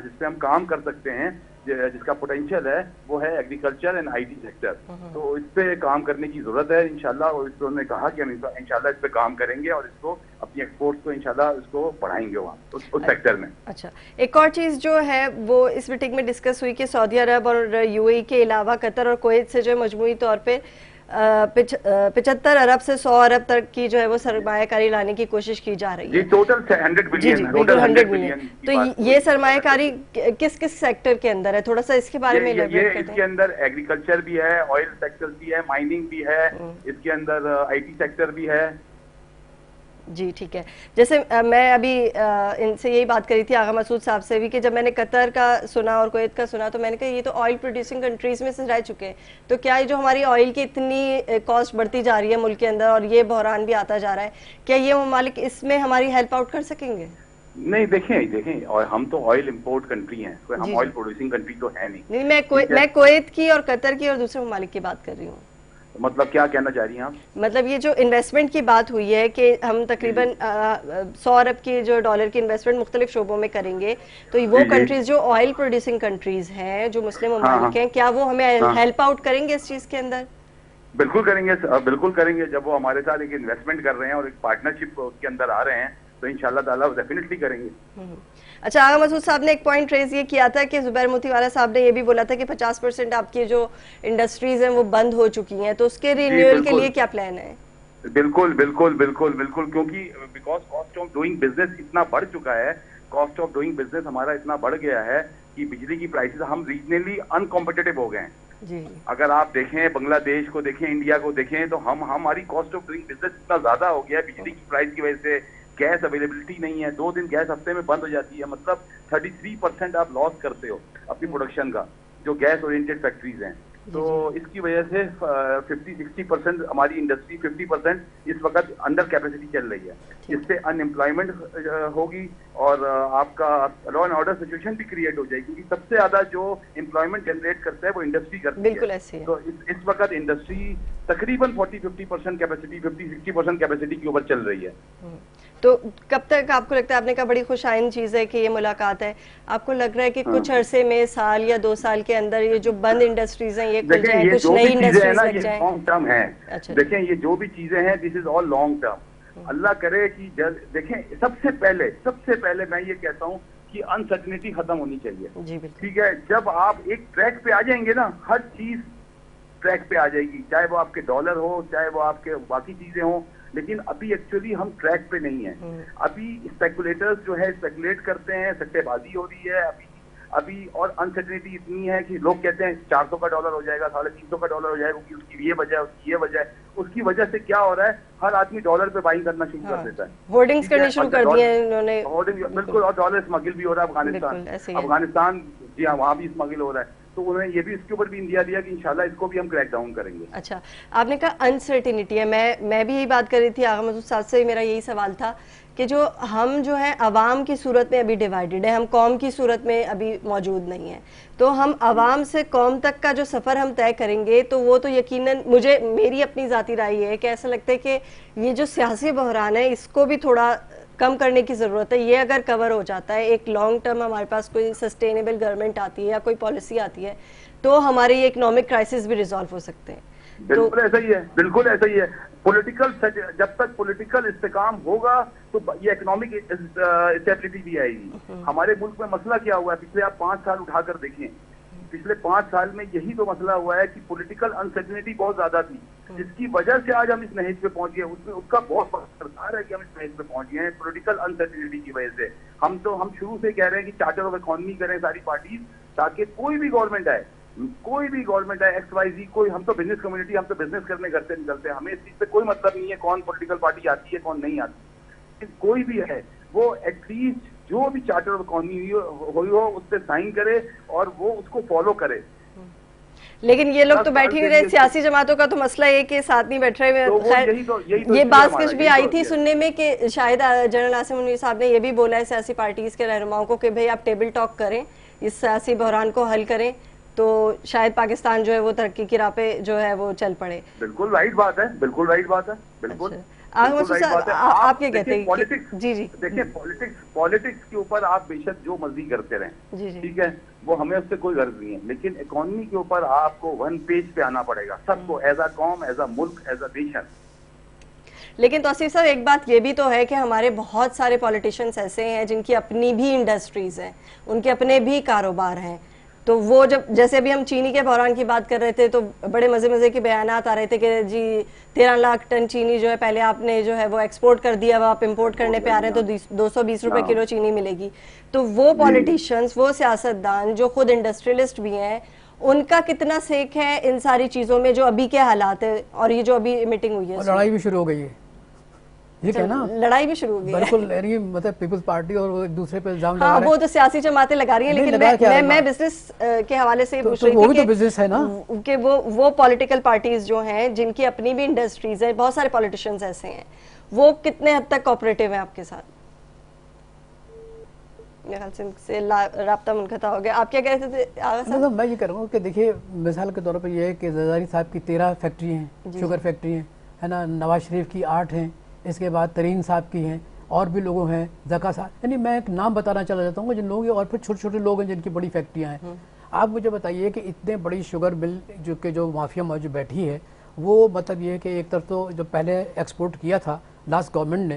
जिसपे हम काम कर सकते हैं, जिसका पोटेंशियल है, वो है एग्रीकल्चर एंड आईटी सेक्टर। तो इस पे काम करने की जरूरत है इंशाल्लाह, और उन्होंने कहा कि हम इंशाल्लाह इस पे काम करेंगे और इसको अपनी एक्सपोर्ट्स को इंशाल्लाह इसको बढ़ाएंगे वहाँ उस सेक्टर में। अच्छा, एक और चीज़ जो है वो इस मीटिंग में डिस्कस हुई कि सऊदी अरब और यूएई के अलावा कतर और कुवैत से जो मजमूई तौर पर 75 अरब से 100 अरब तक की जो है वो सरमायाकारी लाने की कोशिश की जा रही है। Total 100 billion. Total 100 billion. तो ये सरमायाकारी किस किस सेक्टर के अंदर है, थोड़ा सा इसके बारे में ये इसके अंदर एग्रीकल्चर भी है, ऑयल सेक्टर भी है, माइनिंग भी है, इसके अंदर आईटी सेक्टर भी है। जी ठीक है। जैसे मैं अभी इनसे यही बात करी थी आगा मसूद साहब से भी कि जब मैंने कतर का सुना और कुवैत का सुना तो मैंने कहा ये तो ऑयल प्रोड्यूसिंग कंट्रीज में से रह चुके हैं, तो क्या ये जो हमारी ऑयल की इतनी कॉस्ट बढ़ती जा रही है मुल्क के अंदर और ये बहरान भी आता जा रहा है, क्या ये ममालिक इसमें हमारी हेल्प आउट कर सकेंगे? नहीं, देखें और हम तो ऑयल इंपोर्ट कंट्री हैं, हम ऑयल प्रोड्यूसिंग कंट्री तो है नहीं। मैं कुवैत की और कतर की और दूसरे ममालिक की बात कर रही हूँ। मतलब क्या कहना चाह रही हैं आप? मतलब ये जो इन्वेस्टमेंट की बात हुई है कि हम तकरीबन 100 अरब की जो डॉलर की इन्वेस्टमेंट मुख्तलिफ शोबों में करेंगे, तो वो कंट्रीज जो ऑयल प्रोड्यूसिंग कंट्रीज हैं, जो मुस्लिम ममालिक हैं, क्या वो हमें हेल्प आउट करेंगे इस चीज के अंदर? बिल्कुल करेंगे, बिल्कुल करेंगे। जब वो हमारे साथ एक इन्वेस्टमेंट कर रहे हैं और एक पार्टनरशिप उसके अंदर आ रहे हैं तो इंशाल्लाह ताला डेफिनेटली करेंगे। अच्छा, आगा मसूद साहब ने एक पॉइंट रेज ये किया था कि जुबैर मोतीवाला साहब ने ये भी बोला था कि 50% आपकी जो इंडस्ट्रीज हैं वो बंद हो चुकी हैं, तो उसके रिन्यूअल के लिए क्या प्लान है? बिल्कुल बिल्कुल बिल्कुल बिल्कुल, क्योंकि because cost of doing business इतना बढ़ चुका है, कॉस्ट ऑफ डूइंग बिजनेस हमारा इतना बढ़ गया है कि बिजली की प्राइसेस हम रीजनली अनकॉम्पिटिटिव हो गए हैं। जी। अगर आप देखें बांग्लादेश को देखें, इंडिया को देखें, तो हमारी कॉस्ट ऑफ डूइंग बिजनेस इतना ज्यादा हो गया है बिजली की प्राइस की वजह से। गैस अवेलेबिलिटी नहीं है, 2 दिन गैस हफ्ते में बंद हो जाती है, मतलब 33% आप लॉस करते हो अपनी प्रोडक्शन का, जो गैस ओरिएंटेड फैक्ट्रीज हैं। तो इसकी वजह से 50-60% हमारी इंडस्ट्री, 50% इस वक्त अंडर कैपेसिटी चल रही है। इससे अनएम्प्लॉयमेंट होगी और आपका लॉ एंड ऑर्डर सिचुएशन भी क्रिएट हो जाएगी, क्योंकि सबसे ज्यादा जो एम्प्लॉयमेंट जनरेट करता है वो इंडस्ट्री करती है। बिल्कुल ऐसे है। तो इस वक्त इंडस्ट्री तकरीबन 40-50% कैपेसिटी, 50-60% कैपेसिटी के ऊपर चल रही है। तो कब तक आपको लगता है, आपने कहा बड़ी खुशाइंद चीज़ है कि ये मुलाकात है, आपको लग रहा है कि कुछ अरसे में, साल या 2 साल के अंदर ये जो बंद इंडस्ट्रीज हैं ये खुल जाए, कुछ नई इंडस्ट्रीज लग जाए? लॉन्ग टर्म है। अच्छा, देखें ये जो भी चीजें हैं this is all long term. अल्लाह करे कि देखें सबसे पहले मैं ये कहता हूँ कि अनसर्टेनिटी खत्म होनी चाहिए। जी बिल्कुल। ठीक है, जब आप एक ट्रैक पे आ जाएंगे ना, हर चीज ट्रैक पे आ जाएगी, चाहे वो आपके डॉलर हो, चाहे वो आपके बाकी चीजें हो, लेकिन अभी एक्चुअली हम ट्रैक पे नहीं है। अभी स्पेकुलेटर्स जो है स्पेकुलेट करते हैं, सट्टेबाजी हो रही है अभी और अनसर्टेनिटी इतनी है कि लोग कहते हैं 400 का डॉलर हो जाएगा, 350 का डॉलर हो जाएगा, उसकी ये वजह, उसकी ये वजह। उसकी वजह से क्या हो रहा है, हर आदमी डॉलर पे बाइंग करना शुरू कर देता है, होर्डिंग्स करनी शुरू कर दिए हैं इन्होंने। होर्डिंग बिल्कुल, और डॉलर स्मगल भी हो रहा है अफगानिस्तान। जी हाँ, वहाँ भी स्मगल हो रहा है। तो उन्होंने ये भी इसके ऊपर भी इंडिया दिया कि इंशाल्लाह इसको भी हम क्रैक डाउन करेंगे। अच्छा, आपने कहा अनसर्टिनिटी है, मैं भी यही बात कर रही थी, आगा मसूद साहब से मेरा यही सवाल था कि जो हम जो है अवाम की सूरत में अभी डिवाइडेड है, हम कौम की सूरत में अभी मौजूद नहीं है, तो हम अवाम से कौम तक का जो सफ़र हम तय करेंगे तो वो तो यकीनन, मेरी अपनी ज़ाती राय है कि ऐसा लगता है कि ये जो सियासी बहरान है इसको भी थोड़ा कम करने की ज़रूरत है। ये अगर कवर हो जाता है, एक लॉन्ग टर्म हमारे पास कोई सस्टेनेबल गवर्नमेंट आती है या कोई पॉलिसी आती है, तो हमारे ये इकोनॉमिक क्राइसिस भी रिजॉल्व हो सकते हैं। बिल्कुल ऐसा ही है, बिल्कुल ऐसा ही है। पॉलिटिकल, जब तक पॉलिटिकल इस्तेकाम होगा तो ये इकोनॉमिक स्टेबिलिटी भी आएगी। हमारे मुल्क में मसला क्या हुआ है, पिछले आप 5 साल उठाकर देखें, पिछले 5 साल में यही तो मसला हुआ है कि पॉलिटिकल अनसर्टेनिटी बहुत ज्यादा थी, जिसकी वजह से आज हम इस नहेज पे पहुंच गए। उसमें उसका बहुत बड़ा किरदार है कि हम इस नहेज पे पहुंच गए हैं पॉलिटिकल अनसर्टेनिटी की वजह से। हम शुरू से कह रहे हैं कि चार्टर ऑफ इकोनॉमी करें सारी पार्टीज, ताकि कोई भी गवर्नमेंट आए, XYZ, कोई, हम तो बिजनेस कम्युनिटी, हम तो बिजनेस करने घर से निकलते हैं, हमें इस चीज से कोई मतलब नहीं है कौन पॉलिटिकल पार्टी आती है कौन नहीं आती। कोई भी है वो एटलीस्ट जो भी चार्टर ऑफ इकोनॉमी हुई हो उस पर साइन करे और वो उसको फॉलो करे। लेकिन ये लोग तो बैठ ही नहीं रहे, सियासी जमातों का तो मसला है कि साथ नहीं बैठ रहे। खैर, ये बात कुछ भी आई थी सुनने में कि शायद जनरल आसिम मुनीर साहब ने ये भी बोला है सियासी पार्टीज के रहनुमाओं को कि भाई आप टेबल टॉक करें, इस सियासी बहरान को हल करें, तो शायद पाकिस्तान जो है वो तरक्की की राह पे जो है वो चल पड़े। बिल्कुल राइट बात है, बिल्कुल राइट बात है, बिल्कुल। आप क्या कहते हैं? पॉलिटिक्स, जी जी देखिए, पॉलिटिक्स के ऊपर आप बेशक जो मर्जी करते रहें, ठीक है, वो हमें उससे कोई गर्ज नहीं है, लेकिन इकोनॉमी के ऊपर आपको 1 पेज पे आना पड़ेगा सबको, एज अ कौम, एज अ मुल्क, एज अ नेशन। लेकिन तौसीफ साहब, एक बात ये भी तो है कि हमारे बहुत सारे पॉलिटिशियंस ऐसे हैं जिनकी अपनी भी इंडस्ट्रीज हैं, उनके अपने भी कारोबार हैं, तो वो जैसे अभी हम चीनी के बहरान की बात कर रहे थे तो बड़े मजे के बयानात आ रहे थे कि जी 13 लाख टन चीनी जो है पहले आपने जो है वो एक्सपोर्ट कर दिया, अब आप इंपोर्ट करने पे आ रहे हैं तो 220 रुपए किलो चीनी मिलेगी। तो वो पॉलिटिशियंस, वो सियासतदान जो खुद इंडस्ट्रियलिस्ट भी हैं, उनका कितना सेक है इन सारी चीजों में जो अभी के हालात है और ये जो अभी मीटिंग हुई है? लड़ाई भी शुरू हो गई है, ये क्या ना, लड़ाई भी शुरू हो गई बिल्कुल, यानी मतलब पीपल्स पार्टी और एक दूसरे पे इल्जाम लगा हाँ, रहे हैं। वो तो सियासी जमातें लगा रही हैं, लेकिन मैं बिजनेस के हवाले से पूछ रही थी, वो भी तो बिजनेस है ना, कि वो पॉलिटिकल पार्टीज जो हैं जिनकी अपनी भी इंडस्ट्रीज है, बहुत सारे पॉलिटिशियंस ऐसे हैं, वो कितने हद तक कोऑपरेटिव हैं आपके साथ? मेरे ख्याल से राब्ता मुनक़ता हो गया। आप क्या कह रहे थे आगा साहब? मैं ये कह रहा हूँ कि देखिए, मिसाल के तौर पर ये है कि जरदारी साहब की 13 फैक्ट्री हैं, शुगर फैक्ट्री है ना, नवाज शरीफ की 8 हैं, इसके बाद तरीन साहब की हैं, और भी लोगों हैं, जका साहब, यानी मैं एक नाम बताना चला जाता हूँ जिन लोगों की, और फिर छोटे छोटे लोग हैं जिनकी बड़ी फैक्ट्रियाँ हैं। आप मुझे बताइए कि इतने बड़ी शुगर मिल जो माफिया मौजूद बैठी है, वो मतलब ये है कि एक तरफ तो जो पहले एक्सपोर्ट किया था लास्ट गवर्नमेंट ने,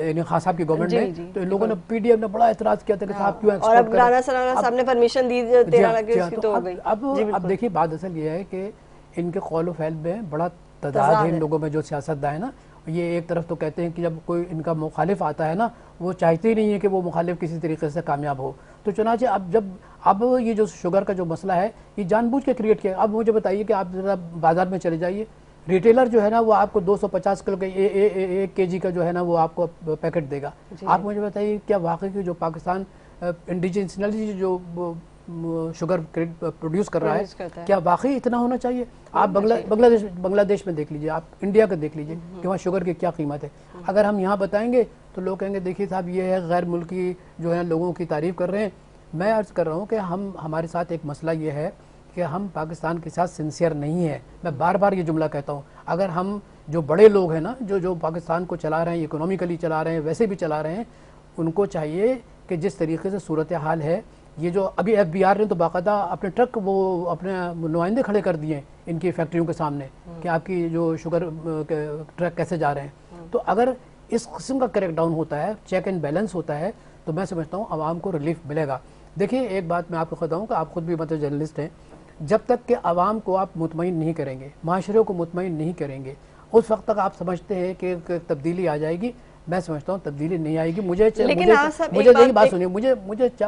यानी खान साहब की गवर्नमेंट ने, तो इन लोगों ने पीडीएफ ने बड़ा एतराज किया था कि साहब क्यों एक्सपोर्ट कर रहे हैं। और अब राना साहब ने परमिशन दी 13 लाख की तो हो गई। अब देखिए, बात असल ये है कि इनके कौल फैल में बड़ा तादाद है इन लोगों में जो सियासतदान है ना, ये एक तरफ तो कहते हैं कि जब कोई इनका मुखालिफ आता है ना, वो चाहते ही नहीं है कि वो मुखालिफ किसी तरीके से कामयाब हो। तो चुनाचे अब ये जो शुगर का जो मसला है, ये जानबूझ के क्रिएट किया। अब मुझे बताइए कि आप जरा बाजार में चले जाइए, रिटेलर जो है ना वो आपको 250 किलो के 1 केजी का जो है ना वो आपको पैकेट देगा। आप मुझे बताइए, क्या वाकई की जो पाकिस्तान इंडिजिनली जो शुगर प्रोड्यूस कर रहा है, क्या वाकई इतना होना चाहिए? आप बांग्लादेश में देख लीजिए, आप इंडिया का देख लीजिए कि वहाँ शुगर की क्या कीमत है। अगर हम यहाँ बताएंगे तो लोग कहेंगे देखिए साहब, ये है गैर मुल्की जो है लोगों की तारीफ कर रहे हैं। मैं अर्ज कर रहा हूँ कि हमारे साथ एक मसला ये है कि हम पाकिस्तान के साथ सिंसियर नहीं है। मैं बार बार ये जुमला कहता हूँ। अगर हम जो बड़े लोग हैं ना, जो पाकिस्तान को चला रहे हैं, इकोनॉमिकली चला रहे हैं, वैसे भी चला रहे हैं, उनको चाहिए कि जिस तरीके से सूरत हाल है, ये जो अभी FBR ने तो बाकायदा अपने ट्रक वो अपने नुमाइंदे खड़े कर दिए इनकी फैक्ट्रियों के सामने कि आपकी जो शुगर ट्रक कैसे जा रहे हैं। तो अगर इस किस्म का क्रैकडाउन होता है, चेक एंड बैलेंस होता है, तो मैं समझता हूँ आवाम को रिलीफ मिलेगा। देखिए, एक बात मैं आपको बताऊँ कि आप खुद भी मतलब जर्नलिस्ट हैं, जब तक कि आवाम को आप मुतमईन नहीं करेंगे, माशरे को मुतमईन नहीं करेंगे, एक वक्त तक आप समझते हैं कि तब्दीली आ जाएगी। मैं समझता हूँ तब्दीली नहीं आएगी। मुझे यही बात सुनिए,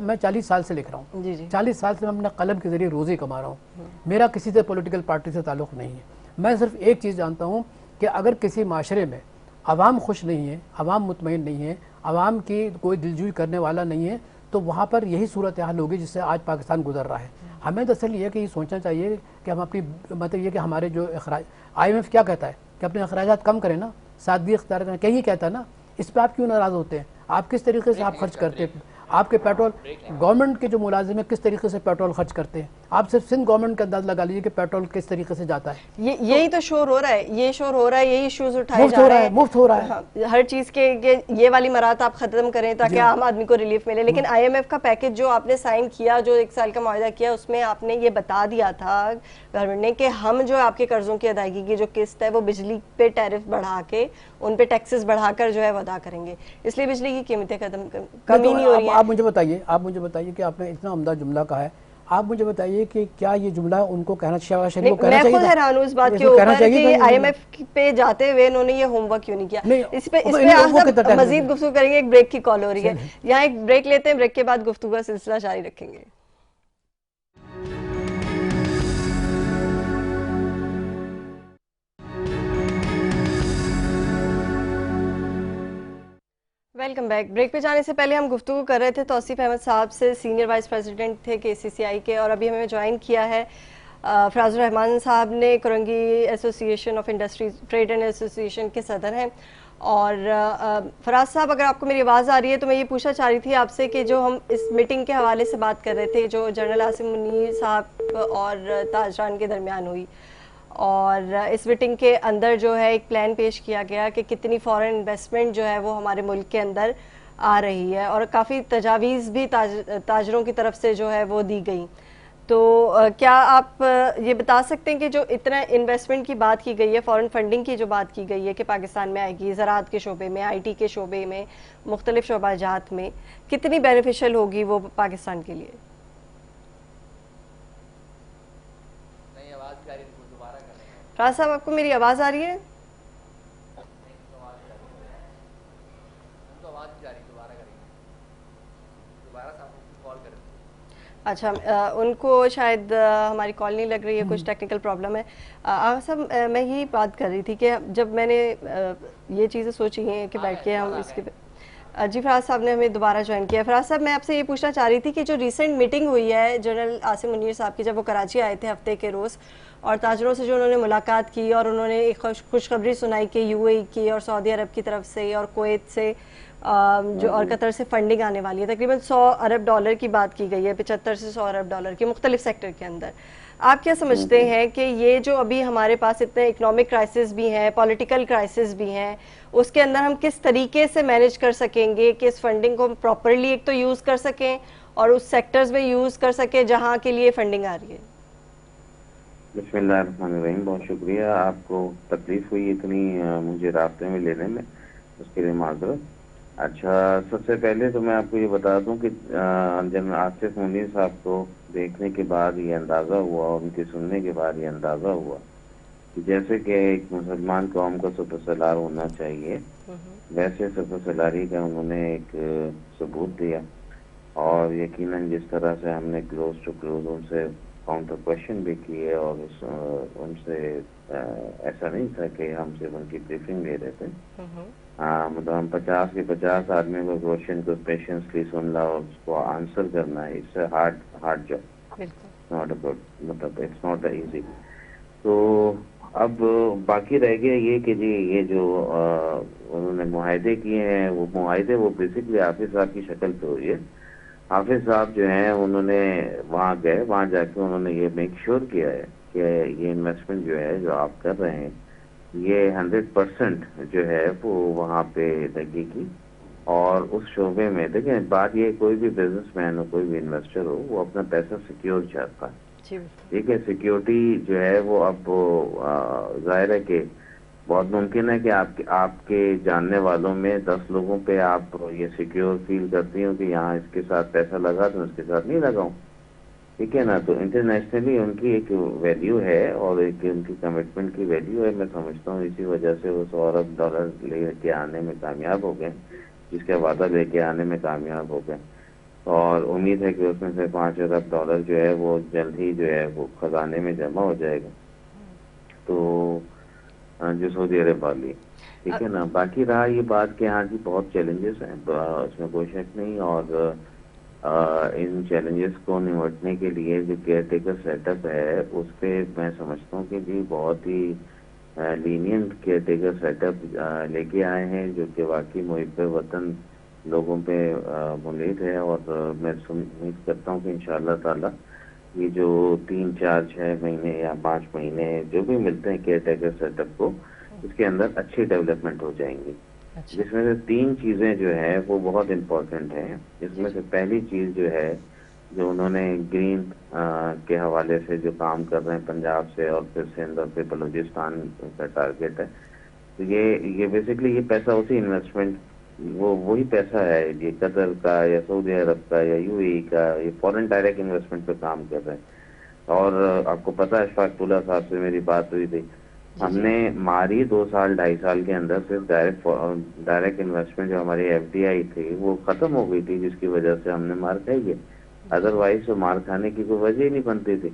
मैं 40 साल से लिख रहा हूँ, 40 साल से मैं अपना कलम के जरिए रोजी कमा रहा हूँ। मेरा किसी से पॉलिटिकल पार्टी से ताल्लुक नहीं है। मैं सिर्फ एक चीज़ जानता हूँ कि अगर किसी माशरे में आवाम खुश नहीं है, आवाम मुतमईन नहीं है, आवाम की कोई दिलजोई करने वाला नहीं है, तो वहाँ पर यही सूरत हाल होगी जिससे आज पाकिस्तान गुजर रहा है। हमें दरअसल ये कि ये सोचना चाहिए कि हम अपनी मतलब ये कि हमारे जो अखराज, IMF क्या कहता है कि अपने अखराजात कम करें ना, सादगी इख्तियार करें, कहीं कहता है ना, इस पर आप क्यों नाराज़ होते हैं? आप किस तरीके से आप खर्च करते हैं? आपके पेट्रोल, गवर्नमेंट के जो मुलाजिम है किस तरीके से पेट्रोल खर्च करते हैं? आप सिर्फ सिंध गवर्नमेंट का अंदाज लगा लीजिए कि पेट्रोल किस तरीके से जाता है। यही तो शोर हो रहा है, ये शोर हो रहा है, यही इश्यूज उठाए मुफ्त जा हो रहे रहा है, हैं। मुफ्त हो रहा है। हाँ, हर चीज के ये वाली मराहत आप खत्म करें ताकि आम आदमी को रिलीफ मिले। लेकिन IMF का पैकेज जो आपने साइन किया, जो 1 साल का मुआहदा किया, उसमें आपने ये बता दिया था गवर्नमेंट ने कि हम जो आपके कर्जों की अदायगी की जो किस्त है वो बिजली पे टैरिफ बढ़ा के, उन पे टैक्सेस बढ़ाकर जो है वो अदा करेंगे, इसलिए बिजली की कीमतें कमी नहीं हो रही है। आप मुझे बताइए कि आपने इतना उम्दा जुमला कहा है, आप मुझे बताइए कि क्या ये जुमला उनको कहना चाहिए? मैं खुद हैरान हूँ इस बात के ऊपर कि IMF पे जाते हुए इन्होंने ये होमवर्क क्यों नहीं किया। इस पे हम मजीद गुफ्तगू करेंगे। एक ब्रेक की कॉल हो रही है, यहाँ एक ब्रेक लेते हैं, ब्रेक के बाद गुफ्तगू का सिलसिला जारी रखेंगे। Welcome back. ब्रेक पे जाने से पहले हम गुफ्तगू कर रहे थे तौसीफ अहमद साहब से, सीनियर वाइस प्रेसिडेंट थे KCCI के, और अभी हमें ज्वाइन किया है फराजुर रहमान साहब ने, Korangi association of industries trade and association के सदर हैं। और फराज साहब, अगर आपको मेरी आवाज़ आ रही है तो मैं ये पूछना चाह रही थी आपसे कि जो हम इस मीटिंग के हवाले से बात कर रहे थे जो जनरल आसिम मुनीर साहब और ताजरान के दरमियान हुई, और इस मीटिंग के अंदर जो है एक प्लान पेश किया गया कि कितनी फॉरेन इन्वेस्टमेंट जो है वो हमारे मुल्क के अंदर आ रही है, और काफ़ी तजावीज़ भी ताजरों की तरफ से जो है वो दी गई। तो क्या आप ये बता सकते हैं कि जो इतना इन्वेस्टमेंट की बात की गई है, फॉरेन फंडिंग की जो बात की गई है कि पाकिस्तान में आएगी, ज़राअत के शोबे में, IT के शोबे में, मुख्तलिफ शोबाजात में, कितनी बेनिफिशियल होगी वो पाकिस्तान के लिए? राज साहब, आपको मेरी आवाज़ आ रही है? अच्छा, उनको शायद हमारी कॉल नहीं लग रही है, कुछ टेक्निकल प्रॉब्लम है। सब मैं यही बात कर रही थी कि जब मैंने ये चीज़ें सोची हैं कि बैठ के हम इसके जी, फराज साहब ने हमें दोबारा ज्वाइन किया। फराज साहब, मैं आपसे ये पूछना चाह रही थी कि जो रिसेंट मीटिंग हुई है जनरल आसिम मुनीर साहब की, जब वो कराची आए थे हफ्ते के रोज़, और ताजरों से जो उन्होंने मुलाकात की और उन्होंने एक खुशखबरी सुनाई कि UAE की और सऊदी अरब की तरफ से और कुवैत से जो और कतर से फंडिंग आने वाली है, तकरीबन $100 अरब की बात की गई है, 75 से $100 अरब की मुख्तलिफ सेक्टर के अंदर। आप क्या समझते हैं कि ये जो अभी हमारे पास इतने इकोनॉमिक क्राइसिस भी हैं, पॉलिटिकल क्राइसिस भी हैं, उसके अंदर हम किस तरीके से मैनेज कर सकेंगे कि इस फंडिंग को प्रॉपरली एक तो यूज़ कर सकें और उस सेक्टर्स में यूज़ कर सकें जहाँ के लिए फंडिंग आ रही है? बिस्मिल्लाहिर्रहमानिर्रहीम। बहुत शुक्रिया, आपको तकलीफ हुई इतनी मुझे रास्ते में लेने में, उसके लिए माजरत। अच्छा, सबसे पहले तो मैं आपको ये बता दूं कि जनरल आसिफ मुनीर साहब को देखने के बाद ये अंदाज़ा हुआ और उनके सुनने के बाद ये अंदाज़ा हुआ कि जैसे कि एक मुसलमान कौम का सुपरसलार होना चाहिए, वैसे सुपरसलारी का उन्होंने एक सबूत दिया। और यकीनन जिस तरह से हमने क्लोज टू क्लोज उनसे काउंटर क्वेश्चन भी किए, और उनसे ऐसा नहीं था कि हम सिर्फ उनकी ब्रीफिंग ले रहे थे। मतलब हम 50 के 50 आदमी को क्वेश्चन को पेशेंसली सुनना और उसको आंसर करना है, it's hard job, not a good, मतलब इट्स नॉट इजी। तो अब बाकी रह गया ये कि जी ये जो उन्होंने मुआहदे किए हैं, वो मुआहदे वो बेसिकली हाफिज साहब की शक्ल पे हुई है। हाफिज साहब जो हैं उन्होंने वहाँ गए, वहाँ जाके उन्होंने ये मेक श्योर किया है कि ये इन्वेस्टमेंट जो है जो आप कर रहे हैं ये 100% जो है वो वहाँ पे लगेगी। और उस शोबे में देखें, बात ये, कोई भी बिजनेसमैन हो, कोई भी इन्वेस्टर हो, वो अपना पैसा सिक्योर चाहता है, ठीक है। सिक्योरिटी जो है वो अब जाहिर है कि बहुत मुमकिन है कि आपके जानने वालों में 10 लोगों पे आप ये सिक्योर फील करती हो कि यहाँ इसके साथ पैसा लगा तो उसके साथ नहीं लगाऊं, ठीक है ना। तो इंटरनेशनली उनकी एक वैल्यू है और एक उनकी कमिटमेंट की वैल्यू है। मैं समझता हूँ इसी वजह से वो $100 अरब लेके आने में कामयाब हो गए, जिसका वादा लेके आने में कामयाब हो गए। और उम्मीद है कि उसमें से $5 अरब जो है वो जल्द ही जो है वो खजाने में जमा हो जाएगा, तो जो सऊदी अरब वाली, ठीक है ना। बाकी रहा ये बात कि हाँ जी बहुत चैलेंजेस हैं, इसमें कोई शक नहीं। और इन चैलेंजेस को निपटने के लिए जो केयर टेकर सेटअप है उस पे मैं समझता हूँ कि जी बहुत ही लीनियंट केयर टेकर सेटअप लेके आए हैं, जो कि वाकई मुहिब वतन लोगों पे मुलीद है। और मैं उम्मीद करता हूँ कि इंशाअल्लाह ताला ये जो 3, 4, 6 महीने या 5 महीने जो भी मिलते हैं केयर टेकर सेटअप को, इसके अंदर अच्छी डेवलपमेंट हो जाएंगी। अच्छा। जिसमें से 3 चीजें जो है वो बहुत इम्पोर्टेंट हैं। इसमें से पहली चीज जो है, जो उन्होंने ग्रीन के हवाले से जो काम कर रहे हैं पंजाब से और फिर सिंध और फिर बलूचिस्तान का टारगेट है, तो ये बेसिकली ये पैसा उसी इन्वेस्टमेंट, वो वही पैसा है, ये कतर का या सऊदी अरब का या यूएई का, ये फॉरेन डायरेक्ट इन्वेस्टमेंट पे काम कर रहे हैं। और आपको पता है अशफाकुल्ला साहब से मेरी बात हुई थी, हमने मारी 2 साल 2.5 साल के अंदर सिर्फ डायरेक्ट इन्वेस्टमेंट जो हमारी एफडीआई थी वो खत्म हो गई थी, जिसकी वजह से हमने मार खाई है। अदरवाइज तो मार खाने की कोई वजह ही नहीं बनती थी।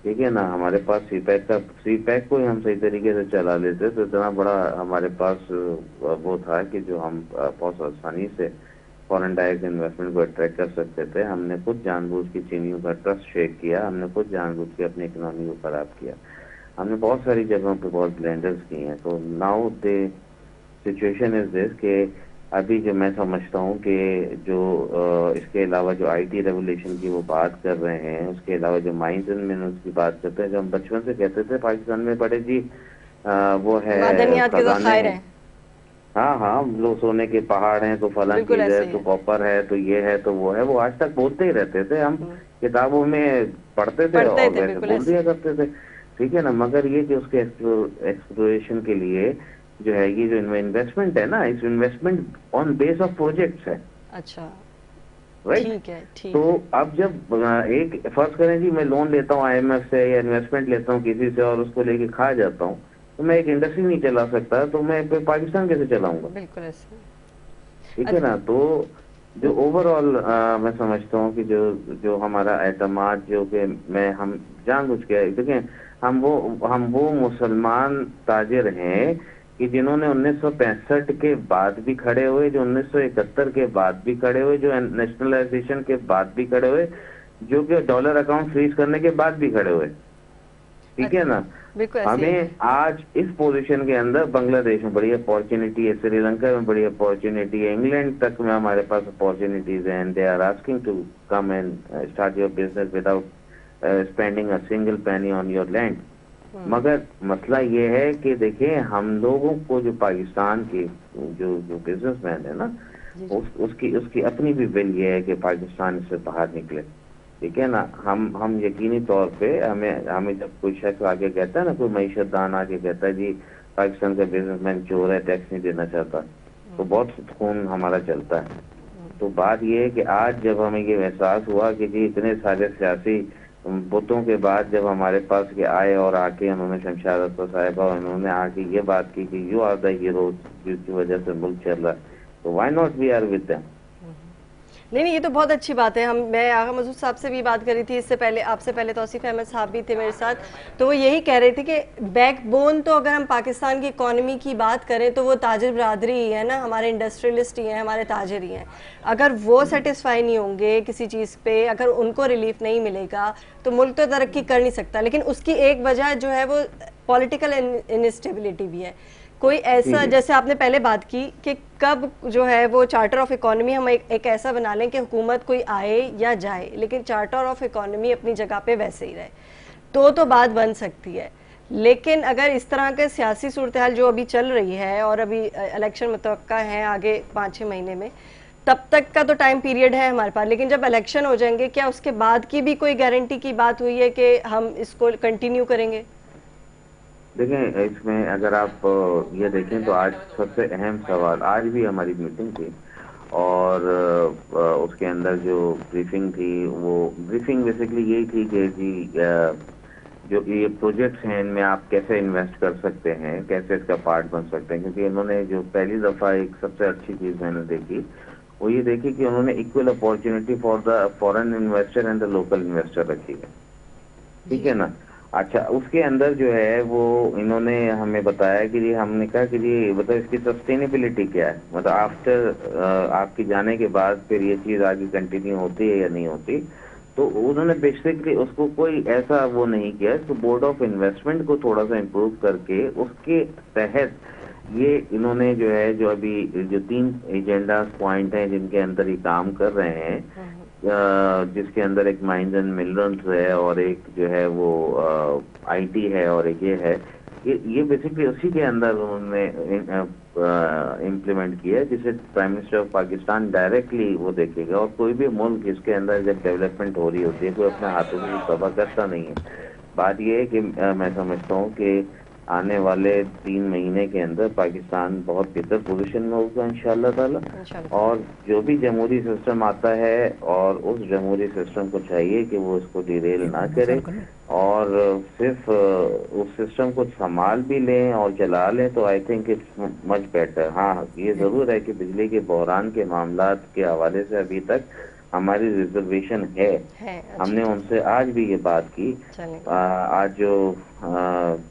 ठीक है ना, हमारे पास सीपैक को ही हम सही तरीके से चला लेते तो इतना बड़ा हमारे पास वो था कि जो हम बहुत आसानी से फॉरेन डायरेक्ट इन्वेस्टमेंट को अट्रैक्ट कर सकते थे। हमने खुद जानबूझ के चीनियों का ट्रस्ट शेक किया, हमने खुद जानबूझ के अपनी इकोनॉमी को खराब किया, हमने बहुत सारी जगहों पे बहुत ब्लेंडर्स किए हैं। तो now the situation is this कि अभी जो मैं समझता हूँ कि जो इसके अलावा जो आईटी रेगुलेशन की वो बात कर रहे हैं, उसके अलावा जो माइंस एंड मिनरल्स की बात करते हैं, जो हम बचपन से कहते थे पाकिस्तान में बड़े जी वो है मादनियात के खजाने ज़खायर हैं। हैं। हाँ हाँ, लोग सोने के पहाड़ हैं तो फलां बिल्कुल चीज ऐसे है ही तो है। कॉपर है तो ये है तो वो है, वो आज तक बोलते ही रहते थे। हम किताबों में पढ़ते थे और वैसे बिल्कुल बोल ऐसे। दिया करते थे। ठीक है ना, मगर ये कि उसके एक्सप्लोरेशन के लिए जो है ये जो इन्वेस्टमेंट है ना, इस investment on base of projects है, अच्छा, राइट। ठीक है, ठीक तो है। अब जब एक फर्ज करें जी मैं लोन लेता हूँ आईएमएफ से या इन्वेस्टमेंट लेता हूँ किसी से और उसको लेके खा जाता हूँ, तो मैं एक इंडस्ट्री नहीं चला सकता, तो मैं फिर पाकिस्तान कैसे चलाऊंगा? बिल्कुल ऐसे। ठीक है ना। तो जो ओवरऑल मैं समझता हूँ कि जो जो हमारा एतमाद जो कि हम जानबूझ के देखें, हम वो मुसलमान ताजिर हैं कि जिन्होंने 1965 के बाद भी खड़े हुए, जो 1971 के बाद भी खड़े हुए, जो नेशनलाइजेशन के बाद भी खड़े हुए, जो कि डॉलर अकाउंट फ्रीज करने के बाद भी खड़े हुए। ठीक है ना। बिल्कुल ऐसे ही है। हमें आज इस पोजीशन के अंदर बांग्लादेश में बड़ी अपॉर्चुनिटी है, श्रीलंका में बड़ी अपॉर्चुनिटी है, इंग्लैंड तक में हमारे पास अपॉर्चुनिटीज हैं। They are asking to come and start your business without spending a single penny on your land. मगर मसला ये है कि देखिए हम लोगों को जो पाकिस्तान के जो बिजनेसमैन है ना, उसकी अपनी भी विल ये है कि पाकिस्तान से बाहर निकले। ठीक है ना, हम यकीनी तौर पे हमें जब कोई शख्स आके कहता है ना, कोई मईशतदान आके कहता है जी पाकिस्तान का बिजनेसमैन चोर है, टैक्स नहीं देना चाहता, तो बहुत खून हमारा चलता है। तो बात ये है कि आज जब हमें ये एहसास हुआ कि जी इतने सारे सियासी बुतों के बाद जब हमारे पास के आए और आके उन्होंने शमशाद अख्तर साहिबा उन्होंने आके ये बात की कि यू आर द हीरो जिसकी वजह से मुल्क चल रहा है, तो why not we are with them. नहीं, ये तो बहुत अच्छी बात है। मैं आगा मसूद साहब से भी बात करी थी इससे पहले, आपसे पहले तौसीफ अहमद साहब भी थे मेरे साथ, तो वो यही कह रहे थे कि बैकबोन तो अगर हम पाकिस्तान की इकॉनमी की बात करें तो वो ताजिर बरादरी ही है ना, हमारे इंडस्ट्रियलिस्ट ही हैं, हमारे ताजिर ही हैं। अगर वो सेटिस्फाई नहीं होंगे किसी चीज़ पे, अगर उनको रिलीफ नहीं मिलेगा तो मुल्क तो तरक्की कर नहीं सकता। लेकिन उसकी एक वजह जो है वो पॉलिटिकल इनस्टेबिलिटी भी है। कोई ऐसा, जैसे आपने पहले बात की कि कब जो है वो चार्टर ऑफ इकोनॉमी हम एक ऐसा बना लें कि हुकूमत कोई आए या जाए लेकिन चार्टर ऑफ इकोनॉमी अपनी जगह पे वैसे ही रहे, तो बात बन सकती है। लेकिन अगर इस तरह के सियासी सूरत हाल जो अभी चल रही है और अभी इलेक्शन मुतवक्का है आगे 5-6 महीने में, तब तक का तो टाइम पीरियड है हमारे पास, लेकिन जब इलेक्शन हो जाएंगे क्या उसके बाद की भी कोई गारंटी की बात हुई है कि हम इसको कंटिन्यू करेंगे? देखें, इसमें अगर आप ये देखें तो आज सबसे अहम सवाल, आज भी हमारी मीटिंग थी और उसके अंदर जो ब्रीफिंग थी, वो ब्रीफिंग बेसिकली यही थी कि जी जो ये प्रोजेक्ट्स हैं इनमें आप कैसे इन्वेस्ट कर सकते हैं, कैसे इसका पार्ट बन सकते हैं। क्योंकि इन्होंने जो पहली दफ़ा एक सबसे अच्छी चीज़ मैंने देखी वो ये देखी कि उन्होंने equal opportunity for the foreign investor and the local investor रखी है। ठीक है ना। अच्छा, उसके अंदर जो है वो इन्होंने हमें बताया कि जी, हमने कहा कि जी मतलब इसकी सस्टेनेबिलिटी क्या है, मतलब आफ्टर आपके जाने के बाद फिर ये चीज़ आगे कंटिन्यू होती है या नहीं होती। तो उन्होंने बेसिकली उसको कोई ऐसा वो नहीं किया, इसको बोर्ड ऑफ इन्वेस्टमेंट को थोड़ा सा इम्प्रूव करके उसके तहत ये इन्होंने जो है, जो अभी जो 3 एजेंडा पॉइंट हैं जिनके अंदर ये काम कर रहे हैं, जिसके अंदर एक माइंस एंड मिनरल्स है और एक जो है वो आईटी है और एक ये है, ये बेसिकली उसी के अंदर उन्होंने इम्प्लीमेंट किया है, जिसे prime minister of Pakistan directly वो देखेगा। और कोई भी मुल्क इसके अंदर जब डेवलपमेंट हो रही होती है, कोई अपने हाथों से तबाह करता नहीं है। बात ये है कि मैं समझता हूँ कि आने वाले 3 महीने के अंदर पाकिस्तान बहुत बेहतर पोजीशन में होगा इंशाअल्लाह ताला। और जो भी जमहूरी सिस्टम आता है, और उस जमहूरी सिस्टम को चाहिए कि वो इसको डिरेल ना करे और सिर्फ उस सिस्टम को संभाल भी लें और चला लें, तो I think it's much better. हाँ, ये जरूर है कि बिजली के बहरान के मामलात के हवाले से अभी तक हमारी रिजर्वेशन है। हमने उनसे आज भी ये बात की। आज जो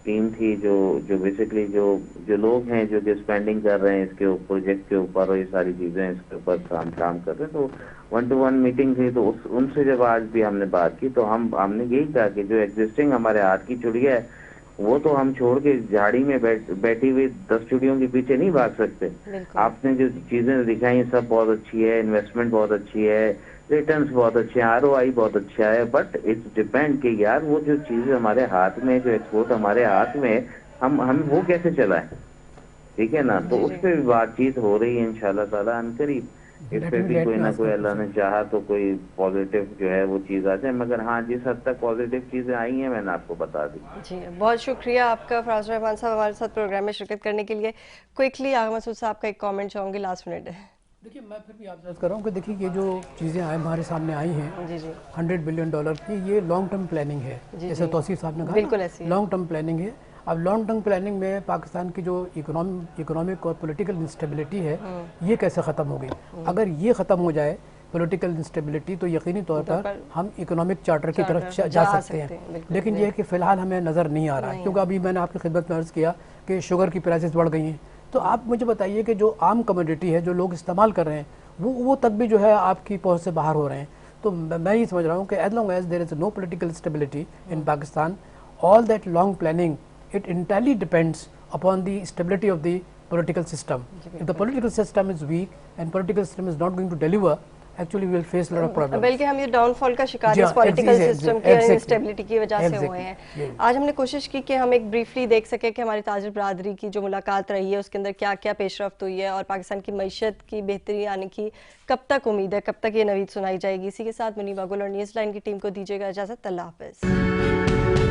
टीम थी, जो बेसिकली जो लोग हैं जो स्पेंडिंग कर रहे हैं इसके प्रोजेक्ट के ऊपर और ये सारी चीजें इसके ऊपर काम कर रहे हैं, तो 1-to-1 मीटिंग थी। तो उनसे जब आज भी हमने बात की तो हमने यही कहा कि जो एग्जिस्टिंग हमारे हाथ की चिड़िया है वो तो हम छोड़ के झाड़ी में बैठी हुई 10 चिड़ियों के पीछे नहीं भाग सकते। आपने जो चीजें दिखाई सब बहुत अच्छी है, इन्वेस्टमेंट बहुत अच्छी है, रिटर्न्स बहुत अच्छे हैं, ROI बहुत अच्छा है, बट इट्स डिपेंड कि यार वो जो चीज हमारे हाथ में, जो एक्सपोर्ट हमारे हाथ में, हम वो कैसे चलाएं, ठीक है ना। तो उस पर भी बातचीत हो रही है इंशाल्लाह ताला अनकरीब। इस पे भी कोई ना कोई अल्लाह ने चाहा तो कोई पॉजिटिव जो है वो चीज़ आ जाए। मगर हाँ, जिस हद तक पॉजिटिव चीज़ें आई हैं मैंने आपको बता दी। जी, बहुत शुक्रिया आपका फराज रहमान साहब हमारे साथ प्रोग्राम में शिरकत करने के लिए। क्विकली आगा मसूद साहब का एक कमेंट चाहूँगी, लास्ट मिनट है। देखिए, मैं फिर भी आपसे कर रहा हूँ कि देखिए ये जो चीज़ें हमारे सामने आई हैं, जी जी, $100 बिलियन की, ये लॉन्ग टर्म प्लानिंग है, जैसे तौसीफ साहब ने कहा, बिल्कुल ऐसी लॉन्ग टर्म प्लानिंग है। अब लॉन्ग टर्म प्लानिंग में पाकिस्तान की जो इकोनॉमिक और पॉलिटिकल इंस्टेबिलिटी है, ये कैसे ख़त्म होगी। अगर ये ख़त्म हो जाए पॉलिटिकल इंस्टेबिलिटी, तो यकीनी तौर पर हम इकोनॉमिक चार्टर की तरफ जा सकते हैं। लेकिन यह है कि फ़िलहाल हमें नज़र नहीं आ रहा है, क्योंकि अभी मैंने आपकी खिदमत में अर्ज़ किया कि शुगर की प्राइसेस बढ़ गई हैं। तो आप मुझे बताइए कि जो आम कमोडिटी है, जो लोग इस्तेमाल कर रहे हैं, वो तक भी जो है आपकी पहुँच से बाहर हो रहे हैं। तो मैं ये समझ रहा हूँ कि as long as there is no political stability in Pakistan, all that long planning it entirely depends upon the stability of the political system. If the political system is weak and political system is not going to deliver, actually we will face a lot of problems. बल्कि हम ये downfall का शिकार इस political system की instability की वजह से हुए हैं। आज हमने कोशिश की कि हम एक ब्रीफली देख सके कि हमारी ताजिर बरादरी की जो मुलाकात रही है उसके अंदर क्या क्या पेशरफ्त हुई है और पाकिस्तान की मईशत की बेहतरी आने की कब तक उम्मीद है, कब तक ये नवीद सुनाई जाएगी। इसी के साथ मुनीबा गुल और न्यूज़ लाइन की टीम को दीजिएगा इजाज़त। अल्लाह हाफ़िज़।